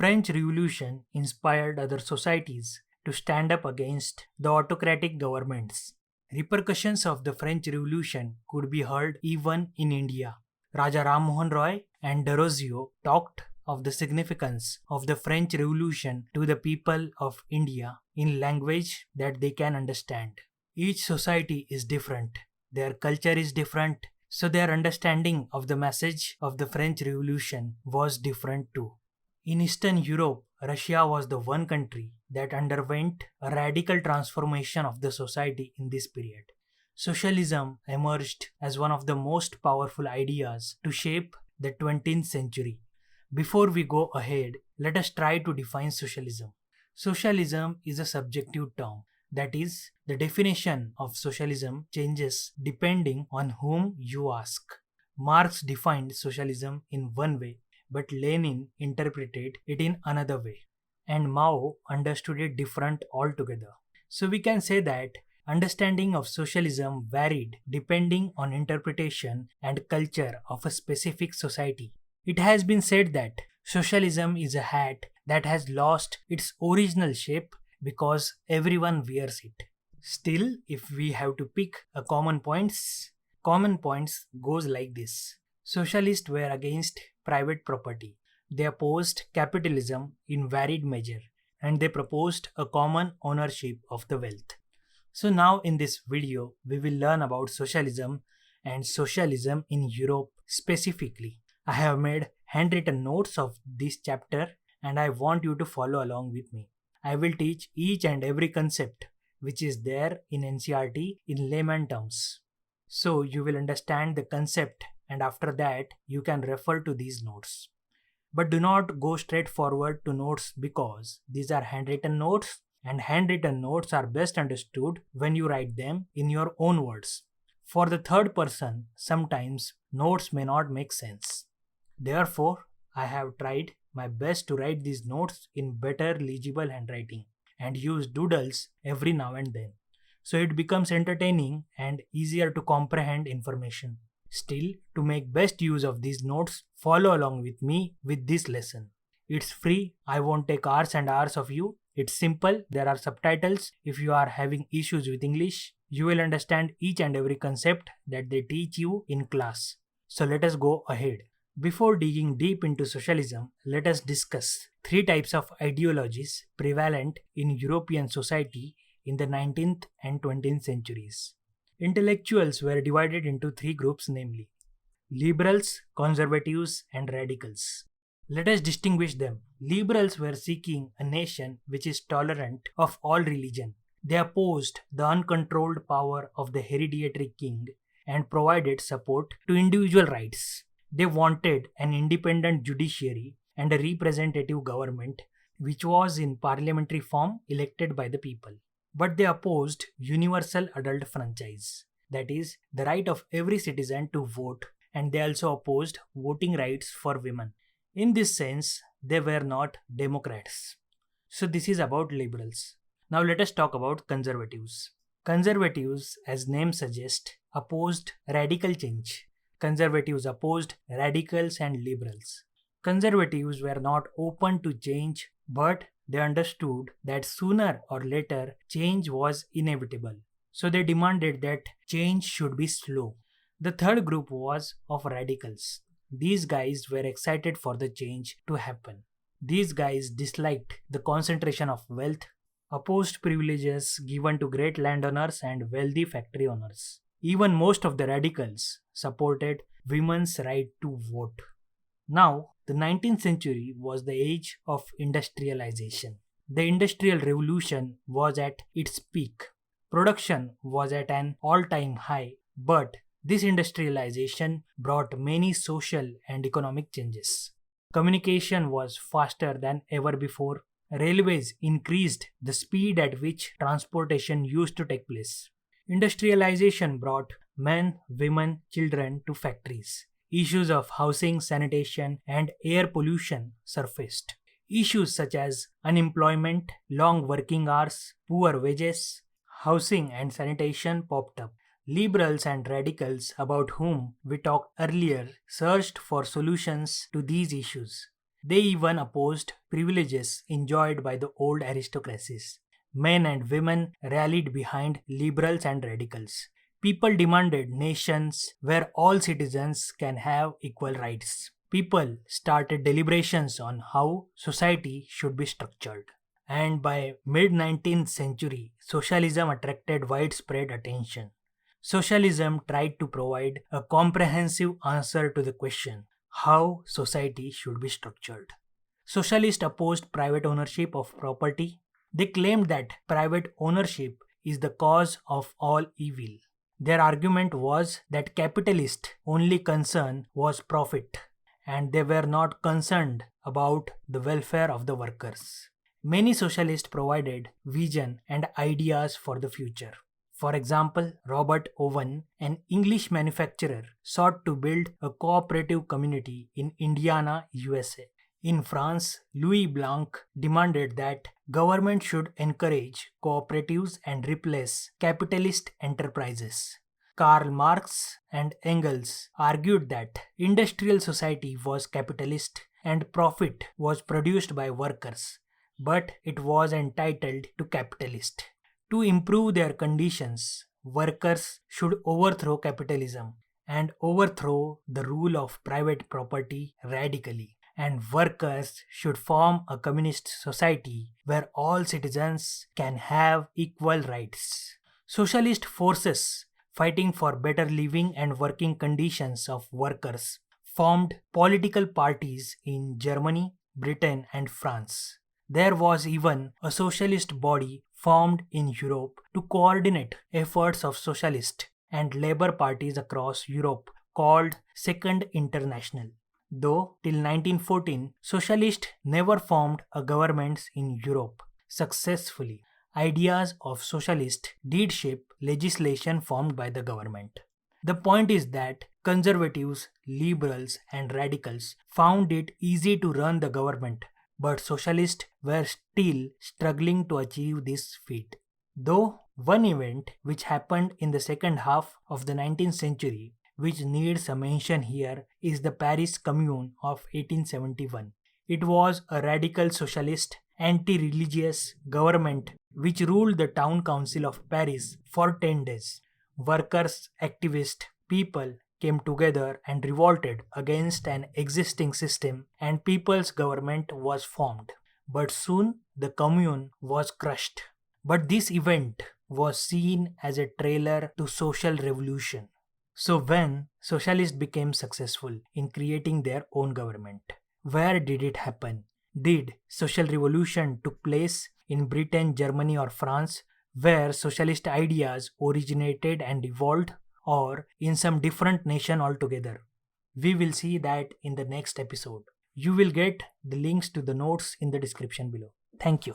French Revolution inspired other societies to stand up against the autocratic governments. Repercussions of the French Revolution could be heard even in India. Raja Ram Mohan Roy and Derozio talked of the significance of the French Revolution to the people of India in language that they can understand. Each society is different, their culture is different, so their understanding of the message of the French Revolution was different too. In Eastern Europe, Russia was the one country that underwent a radical transformation of the society in this period. Socialism emerged as one of the most powerful ideas to shape the 20th century. Before we go ahead, let us try to define socialism. Socialism is a subjective term. That is, the definition of socialism changes depending on whom you ask. Marx defined socialism in one way, but Lenin interpreted it in another way, and Mao understood it different altogether. So we can say that understanding of socialism varied depending on interpretation and culture of a specific society. It has been said that socialism is a hat that has lost its original shape because everyone wears it. Still, if we have to pick a common points goes like this. Socialists were against private property. They opposed capitalism in varied measure, and they proposed a common ownership of the wealth. So now in this video, we will learn about socialism and socialism in Europe specifically. I have made handwritten notes of this chapter and I want you to follow along with me. I will teach each and every concept which is there in NCERT in layman terms. So you will understand the concept and after that you can refer to these notes. But do not go straight forward to notes because these are handwritten notes and handwritten notes are best understood when you write them in your own words. For the third person, sometimes notes may not make sense. Therefore, I have tried my best to write these notes in better legible handwriting and use doodles every now and then. So it becomes entertaining and easier to comprehend information. Still, to make best use of these notes, follow along with me with this lesson. It's free, I won't take hours and hours of you. It's simple, there are subtitles. If you are having issues with English, you will understand each and every concept that they teach you in class. So let us go ahead. Before digging deep into socialism, let us discuss three types of ideologies prevalent in European society in the 19th and 20th centuries. Intellectuals were divided into three groups, namely liberals, conservatives, and radicals. Let us distinguish them. Liberals were seeking a nation which is tolerant of all religion. They opposed the uncontrolled power of the hereditary king and provided support to individual rights. They wanted an independent judiciary and a representative government which was in parliamentary form elected by the people. But they opposed universal adult franchise, that is, the right of every citizen to vote, and they also opposed voting rights for women. In this sense, they were not democrats. So this is about liberals. Now let us talk about conservatives. Conservatives, as name suggests, opposed radical change. Conservatives opposed radicals and liberals. Conservatives were not open to change, but they understood that sooner or later change was inevitable. So they demanded that change should be slow. The third group was of radicals. These guys were excited for the change to happen. These guys disliked the concentration of wealth, opposed privileges given to great landowners and wealthy factory owners. Even most of the radicals supported women's right to vote. Now, the 19th century was the age of industrialization. The Industrial Revolution was at its peak. Production was at an all-time high, but this industrialization brought many social and economic changes. Communication was faster than ever before. Railways increased the speed at which transportation used to take place. Industrialization brought men, women, children to factories. Issues of housing, sanitation, and air pollution surfaced. Issues such as unemployment, long working hours, poor wages, housing, and sanitation popped up. Liberals and radicals, about whom we talked earlier, searched for solutions to these issues. They even opposed privileges enjoyed by the old aristocracies. Men and women rallied behind liberals and radicals. People demanded nations where all citizens can have equal rights. People started deliberations on how society should be structured. And by mid 19th century, socialism attracted widespread attention. Socialism tried to provide a comprehensive answer to the question how society should be structured. Socialists opposed private ownership of property. They claimed that private ownership is the cause of all evil. Their argument was that capitalist only concern was profit and they were not concerned about the welfare of the workers. Many socialists provided vision and ideas for the future. For example, Robert Owen, an English manufacturer, sought to build a cooperative community in Indiana, USA. In France, Louis Blanc demanded that government should encourage cooperatives and replace capitalist enterprises. Karl Marx and Engels argued that industrial society was capitalist and profit was produced by workers, but it was entitled to capitalist. To improve their conditions, workers should overthrow capitalism and overthrow the rule of private property radically. And workers should form a communist society where all citizens can have equal rights. Socialist forces fighting for better living and working conditions of workers formed political parties in Germany, Britain, and France. There was even a socialist body formed in Europe to coordinate efforts of socialist and labor parties across Europe called Second International. Though till 1914, socialists never formed a government in Europe successfully. Ideas of socialists did shape legislation formed by the government. The point is that conservatives, liberals, and radicals found it easy to run the government, but socialists were still struggling to achieve this feat. Though one event which happened in the second half of the 19th century, which needs a mention here, is the Paris Commune of 1871. It was a radical socialist, anti-religious government which ruled the town council of Paris for 10 days. Workers, activists, people came together and revolted against an existing system and people's government was formed. But soon the commune was crushed. But this event was seen as a trailer to social revolution. So when socialists became successful in creating their own government, where did it happen? Did social revolution took place in Britain, Germany or France, where socialist ideas originated and evolved, or in some different nation altogether? We will see that in the next episode. You will get the links to the notes in the description below. Thank you.